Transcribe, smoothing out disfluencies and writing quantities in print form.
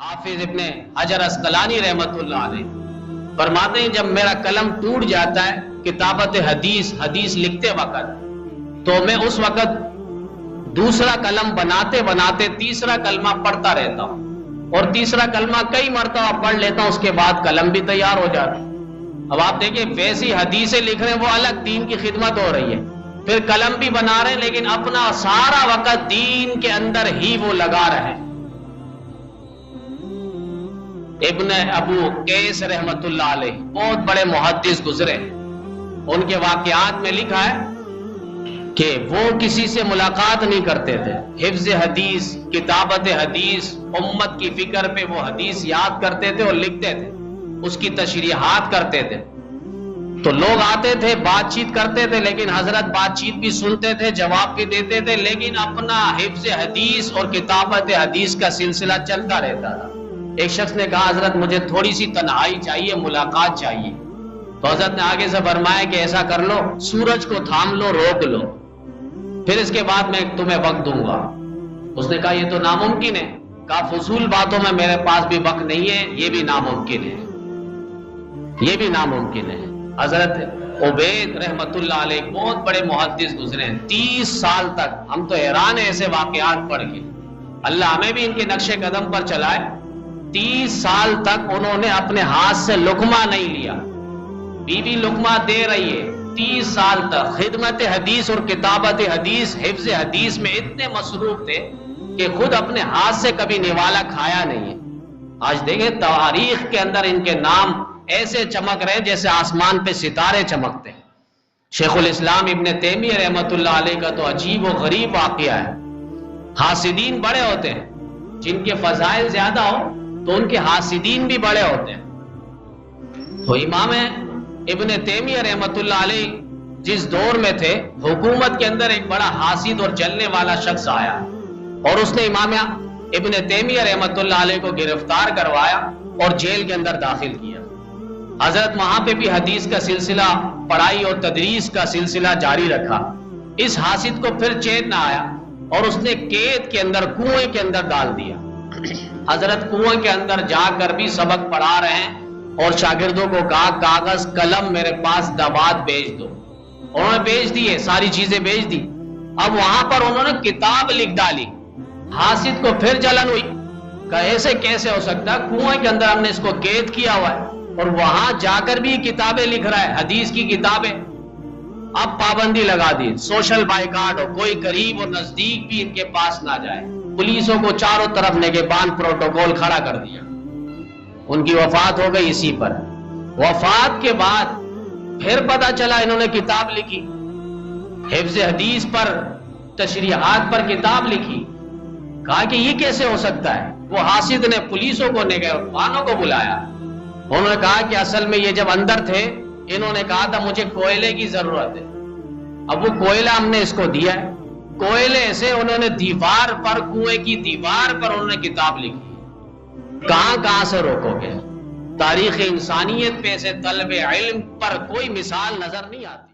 حافظ ابن حجر اسقلانی رحمت اللہ علیہ فرماتے ہیں جب میرا قلم ٹوٹ جاتا ہے کتابت حدیث لکھتے وقت، تو میں اس وقت دوسرا قلم بناتے بناتے تیسرا کلمہ پڑھتا رہتا ہوں، اور تیسرا کلمہ کئی مرتبہ پڑھ لیتا ہوں، اس کے بعد قلم بھی تیار ہو جاتا ہے۔ اب آپ دیکھیں ویسی حدیثیں لکھ رہے ہیں، وہ الگ دین کی خدمت ہو رہی ہے، پھر قلم بھی بنا رہے ہیں، لیکن اپنا سارا وقت دین کے اندر ہی وہ لگا رہے ہیں۔ ابن ابو قیس رحمت اللہ علیہ بہت بڑے محدث گزرے، ان کے واقعات میں لکھا ہے کہ وہ کسی سے ملاقات نہیں کرتے تھے، حفظ حدیث، کتابت حدیث، امت کی فکر پہ وہ حدیث یاد کرتے تھے اور لکھتے تھے، اس کی تشریحات کرتے تھے۔ تو لوگ آتے تھے، بات چیت کرتے تھے، لیکن حضرت بات چیت بھی سنتے تھے، جواب بھی دیتے تھے، لیکن اپنا حفظ حدیث اور کتابت حدیث کا سلسلہ چلتا رہتا تھا۔ ایک شخص نے کہا حضرت مجھے تھوڑی سی تنہائی چاہیے، ملاقات چاہیے۔ تو حضرت نے آگے سے فرمایا کہ ایسا کر لو، سورج کو تھام لو، روک لو، پھر اس کے بعد میں تمہیں وقت دوں گا۔ اس نے کہا یہ تو ناممکن ہے۔ کہا فضول باتوں میں میرے پاس بھی وقت نہیں ہے، یہ بھی ناممکن ہے، یہ بھی ناممکن ہے۔ حضرت عبید رحمت اللہ علیہ بہت بڑے محدث گزرے ہیں، 30 سال تک، ہم تو حیران ہیں ایسے واقعات پڑھ کے، اللہ ہمیں بھی ان کے نقش قدم پر چلائے۔ 30 سال تک انہوں نے اپنے ہاتھ سے لقمہ نہیں لیا، بیوی لقمہ دے رہی ہے، 30 سال تک خدمت حدیث اور کتابت حدیث، حفظ حدیث میں اتنے مصروف تھے کہ خود اپنے ہاتھ سے کبھی نوالا کھایا نہیں ہے۔ آج دیکھیں تاریخ کے اندر ان کے نام ایسے چمک رہے جیسے آسمان پہ ستارے چمکتے ہیں۔ شیخ الاسلام ابن تیمیہ رحمت اللہ علیہ کا تو عجیب و غریب واقعہ ہے۔ حاسدین بڑے ہوتے ہیں، جن کے فضائل زیادہ ہو تو ان کے حاسدین بھی بڑے ہوتے ہیں۔ تو امام ابن تیمیہ رحمت اللہ علیہ جس دور میں تھے، حکومت کے اندر ایک بڑا حاسد اور جلنے والا شخص آیا، اور اس نے امام ابن تیمیہ رحمت اللہ علیہ کو گرفتار کروایا اور جیل کے اندر داخل کیا۔ حضرت وہاں پہ بھی حدیث کا سلسلہ، پڑھائی اور تدریس کا سلسلہ جاری رکھا۔ اس حاسد کو پھر چین نہ آیا اور اس نے قید کے اندر، کنویں کے اندر ڈال دیا۔ حضرت کنویں کے اندر جا کر بھی سبق پڑھا رہے ہیں اور شاگردوں کو کہا کاغذ قلم میرے پاس دوات بھیج دو۔ انہوں نے بھیج دیے، ساری چیزیں بھیج دی۔ اب وہاں پر انہوں نے کتاب لکھ ڈالی۔ حاسد کو پھر جلن ہوئی، کہا ایسے کیسے ہو سکتا ہے، کنویں کے اندر ہم نے اس کو قید کیا ہوا ہے اور وہاں جا کر بھی کتابیں لکھ رہا ہے، حدیث کی کتابیں۔ اب پابندی لگا دی، سوشل بائیکاٹ ہو، کوئی قریب اور نزدیک بھی ان کے پاس نہ جائے۔ پولیسوں کو چاروں طرف نگہبان پروٹوکول کھڑا کر دیا۔ ان کی وفات ہو گئی اسی پر۔ وفات کے بعد پھر پتا چلا انہوں نے کتاب لکھی، حفظ حدیث پر، تشریحات پر کتاب لکھی۔ کہا کہ یہ کیسے ہو سکتا ہے؟ وہ حاسد نے پولیسوں کو، نگہبانوں کو بلایا۔ انہوں نے کہا کہ اصل میں یہ جب اندر تھے، انہوں نے کہا تھا مجھے کوئلے کی ضرورت ہے، اب وہ کوئلہ ہم نے اس کو دیا ہے۔ کوئلے سے انہوں نے دیوار پر، کنویں کی دیوار پر انہوں نے کتاب لکھی۔ کہاں سے روکو گے؟ تاریخ انسانیت پہ سے طلب علم پر کوئی مثال نظر نہیں آتی۔